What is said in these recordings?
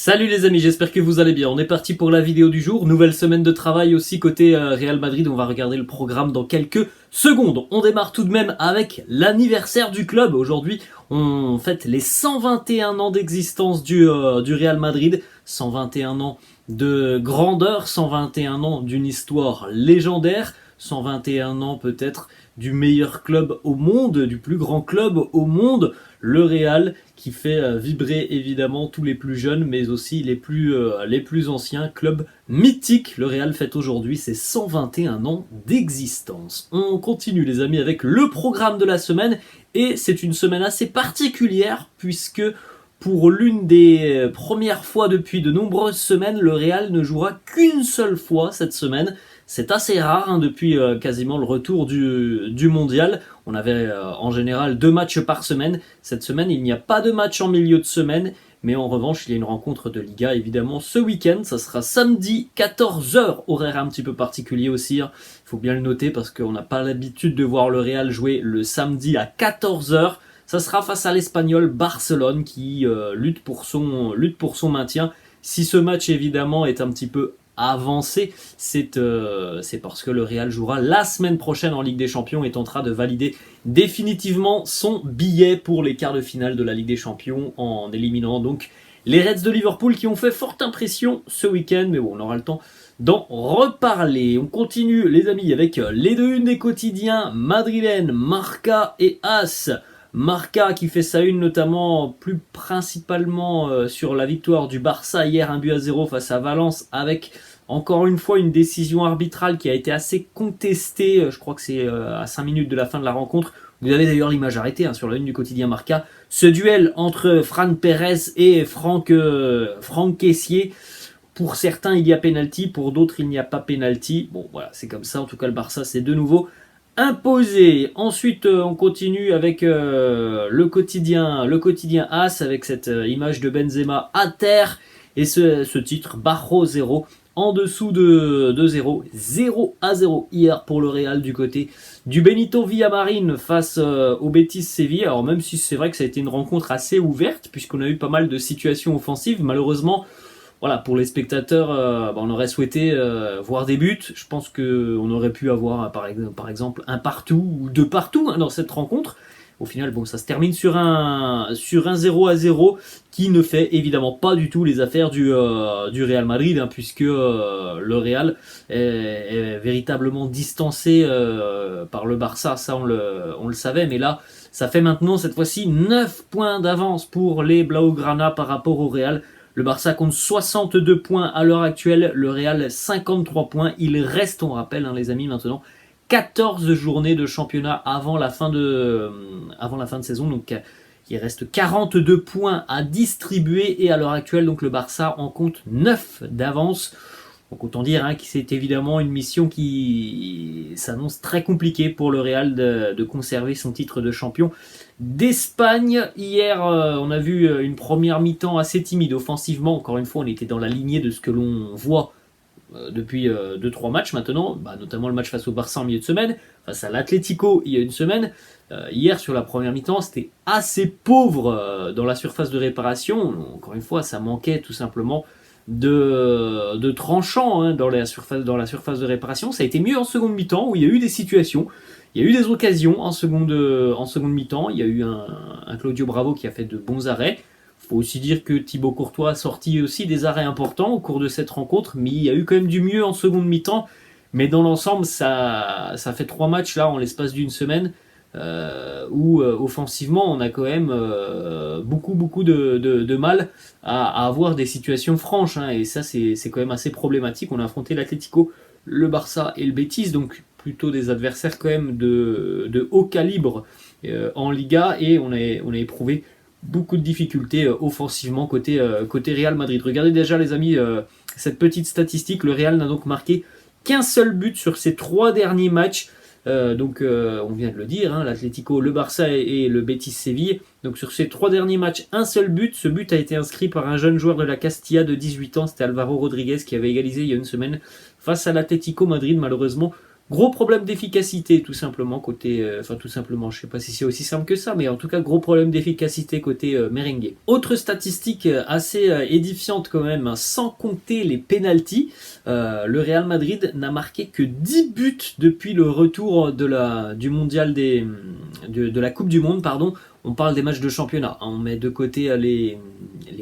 Salut les amis, j'espère que vous allez bien. On est parti pour la vidéo du jour. Nouvelle semaine de travail aussi côté Real Madrid. On va regarder le programme dans quelques secondes. On démarre tout de même avec l'anniversaire du club. Aujourd'hui, on fête les 121 ans d'existence du Real Madrid. 121 ans de grandeur, 121 ans d'une histoire légendaire, 121 ans peut-être du meilleur club au monde, du plus grand club au monde, le Real, qui fait vibrer évidemment tous les plus jeunes, mais aussi les plus anciens. Club mythique, le Real fête aujourd'hui ses 121 ans d'existence. On continue les amis avec le programme de la semaine, et c'est une semaine assez particulière, puisque pour l'une des premières fois depuis de nombreuses semaines, le Real ne jouera qu'une seule fois cette semaine. C'est assez rare depuis quasiment le retour du mondial. On avait en général 2 matchs par semaine. Cette semaine, il n'y a pas de match en milieu de semaine. Mais en revanche, il y a une rencontre de Liga évidemment ce week-end. Ça sera samedi 14h, horaire un petit peu particulier aussi. Il faut bien le noter parce qu'on n'a pas l'habitude de voir le Real jouer le samedi à 14h. Ça sera face à l'Espagnol Barcelone qui lutte pour son maintien. Si ce match évidemment est un petit peu avancé, c'est parce que le Real jouera la semaine prochaine en Ligue des Champions et tentera de valider définitivement son billet pour les quarts de finale de la Ligue des Champions en éliminant donc les Reds de Liverpool qui ont fait forte impression ce week-end, mais bon, on aura le temps d'en reparler. On continue les amis avec les deux unes des quotidiens madrilènes, Marca et AS. Marca qui fait sa une notamment plus principalement sur la victoire du Barça hier 1-0 face à Valence, avec encore une fois une décision arbitrale qui a été assez contestée. Je crois que c'est à 5 minutes de la fin de la rencontre. Vous avez d'ailleurs l'image arrêtée sur la une du quotidien Marca. Ce duel entre Fran Pérez et Franck Kessié. Pour certains il y a pénalty, pour d'autres il n'y a pas pénalty. Bon voilà, c'est comme ça. En tout cas le Barça c'est de nouveau imposé. Ensuite, on continue avec le quotidien AS avec cette image de Benzema à terre et ce titre Bajo 0 en dessous de 0. 0-0 hier pour le Real du côté du Benito Villamarín face au Betis Séville. Alors même si c'est vrai que ça a été une rencontre assez ouverte puisqu'on a eu pas mal de situations offensives, malheureusement. Voilà, pour les spectateurs, on aurait souhaité voir des buts. Je pense qu'on aurait pu avoir par exemple un partout ou 2 partout dans cette rencontre. Au final, ça se termine sur un 0-0 qui ne fait évidemment pas du tout les affaires du Real Madrid, puisque le Real est véritablement distancé par le Barça. Ça, on le savait, mais là, ça fait maintenant cette fois-ci 9 points d'avance pour les Blaugrana par rapport au Real. Le Barça compte 62 points à l'heure actuelle, le Real 53 points. Il reste, on rappelle les amis maintenant, 14 journées de championnat avant la fin de saison. Donc il reste 42 points à distribuer et à l'heure actuelle, donc le Barça en compte 9 d'avance. Donc autant dire que c'est évidemment une mission qui s'annonce très compliquée pour le Real de conserver son titre de champion d'Espagne. Hier, on a vu une première mi-temps assez timide offensivement. Encore une fois, on était dans la lignée de ce que l'on voit depuis 2-3 matchs maintenant, notamment le match face au Barça en milieu de semaine, face à l'Atlético il y a une semaine. Hier, sur la première mi-temps, c'était assez pauvre dans la surface de réparation. Encore une fois, ça manquait tout simplement de tranchant dans la surface de réparation. Ça a été mieux en seconde mi-temps où il y a eu des situations, il y a eu des occasions en seconde mi-temps. Il y a eu un Claudio Bravo qui a fait de bons arrêts. Il faut aussi dire que Thibaut Courtois a sorti aussi des arrêts importants au cours de cette rencontre, mais il y a eu quand même du mieux en seconde mi-temps. Mais dans l'ensemble, ça fait 3 matchs là en l'espace d'une semaine où offensivement on a quand même beaucoup de mal à avoir des situations franches, et ça c'est quand même assez problématique. On a affronté l'Atlético, le Barça et le Betis, donc plutôt des adversaires quand même de haut calibre en Liga, et on a éprouvé beaucoup de difficultés offensivement côté Real Madrid. Regardez déjà les amis cette petite statistique. Le Real n'a donc marqué qu'un seul but sur ses 3 derniers matchs. On vient de le dire, l'Atlético, le Barça et le Betis Séville. Donc sur ces 3 derniers matchs, un seul but. Ce but a été inscrit par un jeune joueur de la Castilla de 18 ans. C'était Alvaro Rodriguez qui avait égalisé il y a une semaine face à l'Atlético Madrid. Malheureusement, Gros problème d'efficacité, tout simplement, côté... tout simplement, je sais pas si c'est aussi simple que ça, mais en tout cas, gros problème d'efficacité côté merengue. Autre statistique assez édifiante quand même, hein, sans compter les pénaltys, le Real Madrid n'a marqué que 10 buts depuis le retour du mondial de la Coupe du Monde, pardon. On parle des matchs de championnat, hein, on met de côté les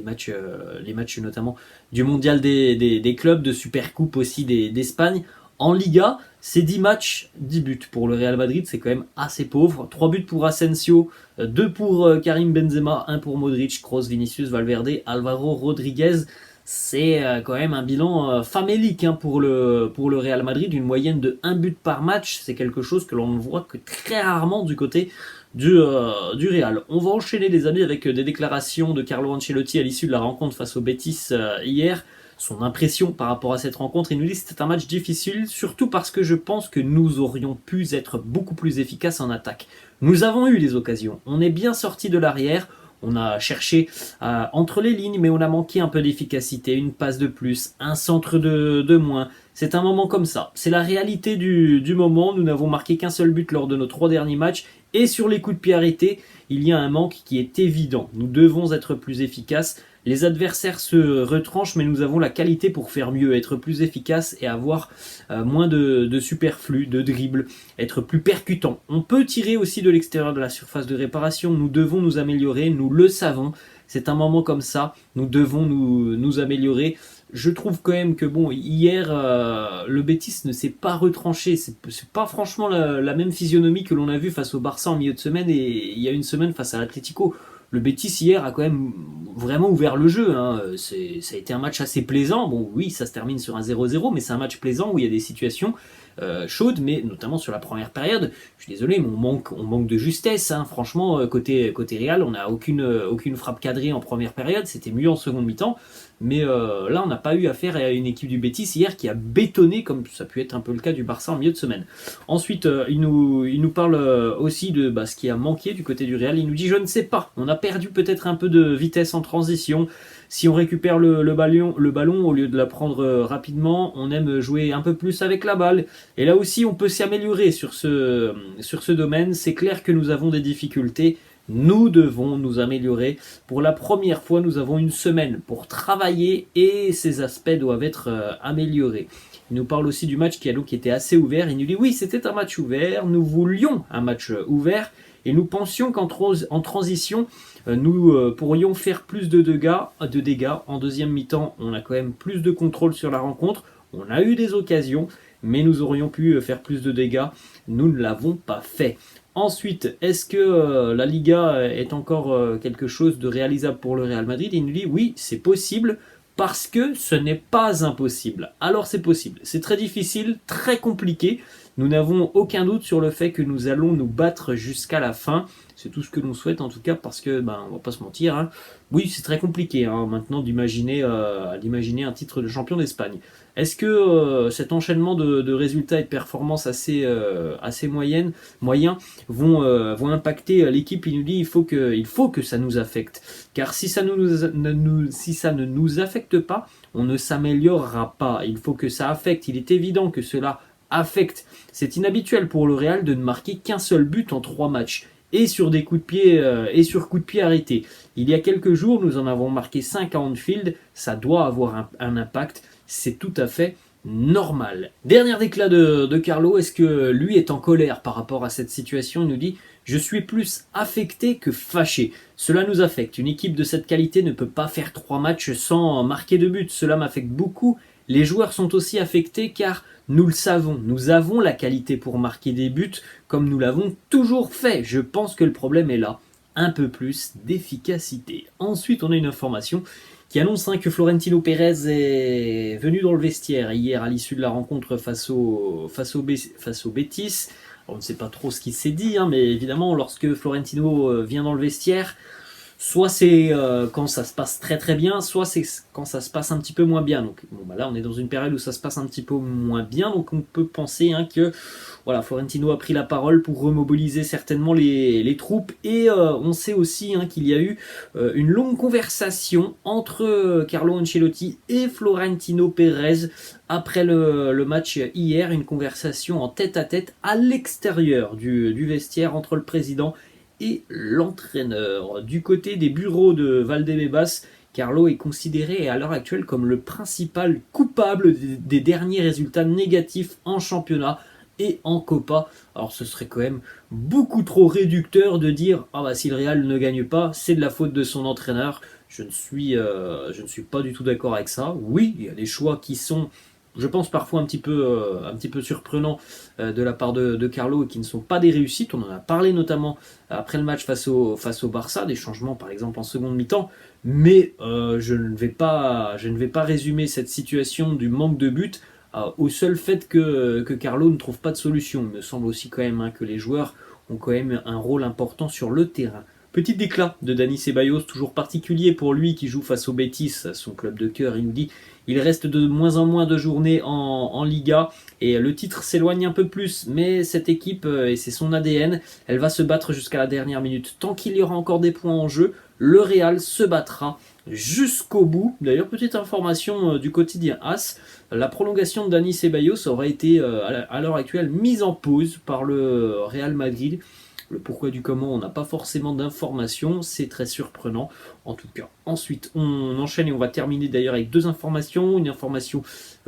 matchs notamment du mondial des clubs, de Supercoupe aussi d'Espagne. En Liga, c'est 10 matchs, 10 buts pour le Real Madrid, c'est quand même assez pauvre. 3 buts pour Asensio, 2 pour Karim Benzema, 1 pour Modric, Kroos, Vinicius, Valverde, Alvaro Rodriguez. C'est quand même un bilan famélique, hein, pour le Real Madrid, une moyenne de 1 but par match. C'est quelque chose que l'on ne voit que très rarement du côté du Real. On va enchaîner, les amis, avec des déclarations de Carlo Ancelotti à l'issue de la rencontre face au Betis hier. Son impression par rapport à cette rencontre, il nous dit que c'était un match difficile, surtout parce que je pense que nous aurions pu être beaucoup plus efficaces en attaque. Nous avons eu les occasions, on est bien sorti de l'arrière, on a cherché entre les lignes, mais on a manqué un peu d'efficacité, une passe de plus, un centre de moins. C'est un moment comme ça, c'est la réalité du moment. Nous n'avons marqué qu'un seul but lors de nos 3 derniers matchs, et sur les coups de pied arrêtés, il y a un manque qui est évident. Nous devons être plus efficaces. Les adversaires se retranchent, mais nous avons la qualité pour faire mieux, être plus efficace et avoir moins de superflu, de dribble, être plus percutant. On peut tirer aussi de l'extérieur de la surface de réparation, nous devons nous améliorer, nous le savons. C'est un moment comme ça, nous devons nous améliorer. Je trouve quand même que bon, hier, le Betis ne s'est pas retranché. C'est pas franchement la même physionomie que l'on a vu face au Barça en milieu de semaine et il y a une semaine face à l'Atlético. Le Betis hier a quand même vraiment ouvert le jeu, hein. Ça a été un match assez plaisant. Bon, oui, ça se termine sur un 0-0, mais c'est un match plaisant où il y a des situations chaudes, mais notamment sur la première période. Je suis désolé, mais on manque de justesse, hein. Franchement, côté Real, on n'a aucune frappe cadrée en première période. C'était mieux en seconde mi-temps. Mais là, on n'a pas eu affaire à une équipe du Betis hier qui a bétonné, comme ça a pu être un peu le cas du Barça en milieu de semaine. Ensuite, il nous parle aussi de ce qui a manqué du côté du Real. Il nous dit, je ne sais pas, on a perdu peut-être un peu de vitesse en transition. Si on récupère le ballon, au lieu de la prendre rapidement, on aime jouer un peu plus avec la balle. Et là aussi, on peut s'améliorer sur ce domaine. C'est clair que nous avons des difficultés. Nous devons nous améliorer. Pour la première fois, nous avons une semaine pour travailler et ces aspects doivent être améliorés. Il nous parle aussi du match qui était assez ouvert. Il nous dit oui, c'était un match ouvert. Nous voulions un match ouvert et nous pensions qu'en transition, nous pourrions faire plus de dégâts. En deuxième mi-temps, on a quand même plus de contrôle sur la rencontre. On a eu des occasions, mais nous aurions pu faire plus de dégâts. Nous ne l'avons pas fait. Ensuite, est-ce que la Liga est encore quelque chose de réalisable pour le Real Madrid? Il nous dit oui, c'est possible parce que ce n'est pas impossible. Alors c'est possible. C'est très difficile, très compliqué. Nous n'avons aucun doute sur le fait que nous allons nous battre jusqu'à la fin. C'est tout ce que l'on souhaite en tout cas parce que, on va pas se mentir, hein. Oui, c'est très compliqué maintenant d'imaginer un titre de champion d'Espagne. Est-ce que cet enchaînement de résultats et de performances assez moyens vont impacter l'équipe? Il nous dit il faut que ça nous affecte. Car si ça ne nous affecte pas, on ne s'améliorera pas. Il faut que ça affecte. Il est évident que cela affecte. C'est inhabituel pour le Real de ne marquer qu'un seul but en 3 matchs. Et sur des coups de pied arrêtés. Il y a quelques jours, nous en avons marqué 5 à Anfield. Ça doit avoir un impact. C'est tout à fait normal. Dernier déclat de Carlo. Est-ce que lui est en colère par rapport à cette situation? Il nous dit « Je suis plus affecté que fâché. Cela nous affecte. Une équipe de cette qualité ne peut pas faire 3 matchs sans marquer de but. Cela m'affecte beaucoup. Les joueurs sont aussi affectés car nous le savons. Nous avons la qualité pour marquer des buts comme nous l'avons toujours fait. Je pense que le problème est là. Un peu plus d'efficacité. » Ensuite, on a une information qui annonce que Florentino Pérez est venu dans le vestiaire hier à l'issue de la rencontre face au Betis. On ne sait pas trop ce qui s'est dit, mais évidemment, lorsque Florentino vient dans le vestiaire, soit c'est quand ça se passe très très bien, soit c'est quand ça se passe un petit peu moins bien. Donc bon, bah là on est dans une période où ça se passe un petit peu moins bien, donc on peut penser que voilà, Florentino a pris la parole pour remobiliser certainement les troupes, et on sait aussi qu'il y a eu une longue conversation entre Carlo Ancelotti et Florentino Pérez après le match hier, une conversation en tête-à-tête à l'extérieur du vestiaire entre le président et l'entraîneur. Du côté des bureaux de Valdebebas, Carlo est considéré à l'heure actuelle comme le principal coupable des derniers résultats négatifs en championnat et en Copa. Alors ce serait quand même beaucoup trop réducteur de dire ah bah si le Real ne gagne pas, c'est de la faute de son entraîneur. Je ne suis pas du tout d'accord avec ça. Oui, il y a des choix qui sont, je pense, parfois un petit peu surprenants de la part de Carlo, et qui ne sont pas des réussites. On en a parlé notamment après le match face au Barça, des changements par exemple en seconde mi-temps. Mais je ne vais pas résumer cette situation du manque de but au seul fait que Carlo ne trouve pas de solution. Il me semble aussi quand même que les joueurs ont quand même un rôle important sur le terrain. Petit déclat de Dani Ceballos, toujours particulier pour lui qui joue face au Betis, son club de cœur. Il nous dit il reste de moins en moins de journées en Liga et le titre s'éloigne un peu plus, mais cette équipe, et c'est son ADN, elle va se battre jusqu'à la dernière minute. Tant qu'il y aura encore des points en jeu, le Real se battra jusqu'au bout. D'ailleurs, petite information du quotidien AS, la prolongation de Dani Ceballos aurait été à l'heure actuelle mise en pause par le Real Madrid. Le pourquoi du comment, on n'a pas forcément d'informations, c'est très surprenant en tout cas. Ensuite, on enchaîne et on va terminer d'ailleurs avec deux informations. Une information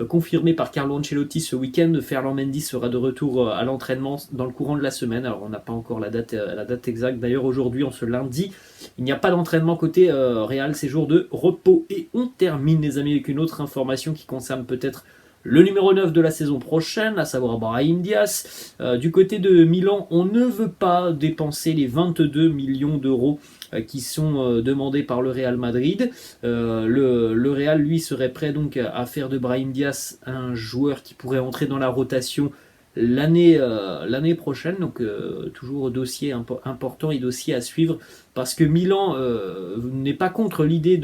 confirmée par Carlo Ancelotti ce week-end, Ferland Mendy sera de retour à l'entraînement dans le courant de la semaine. Alors on n'a pas encore la date exacte. D'ailleurs aujourd'hui, en ce lundi, il n'y a pas d'entraînement côté Real, c'est jour de repos. Et on termine les amis avec une autre information qui concerne peut-être le numéro 9 de la saison prochaine, à savoir Brahim Diaz. Du côté de Milan, on ne veut pas dépenser les 22 millions d'euros qui sont demandés par le Real Madrid. Le Real, lui, serait prêt donc à faire de Brahim Diaz un joueur qui pourrait entrer dans la rotation l'année prochaine. Donc toujours dossier important et dossier à suivre, parce que Milan n'est pas contre l'idée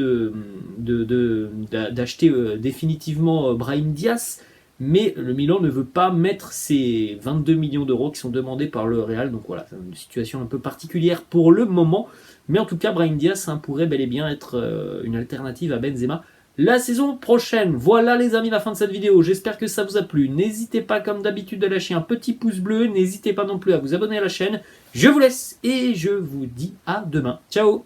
d'acheter définitivement Brahim Diaz, mais le Milan ne veut pas mettre ces 22 millions d'euros qui sont demandés par le Real. Donc voilà, c'est une situation un peu particulière pour le moment, mais en tout cas Brahim Diaz pourrait bel et bien être une alternative à Benzema la saison prochaine. Voilà les amis, la fin de cette vidéo. J'espère que ça vous a plu. N'hésitez pas comme d'habitude à lâcher un petit pouce bleu. N'hésitez pas non plus à vous abonner à la chaîne. Je vous laisse et je vous dis à demain. Ciao.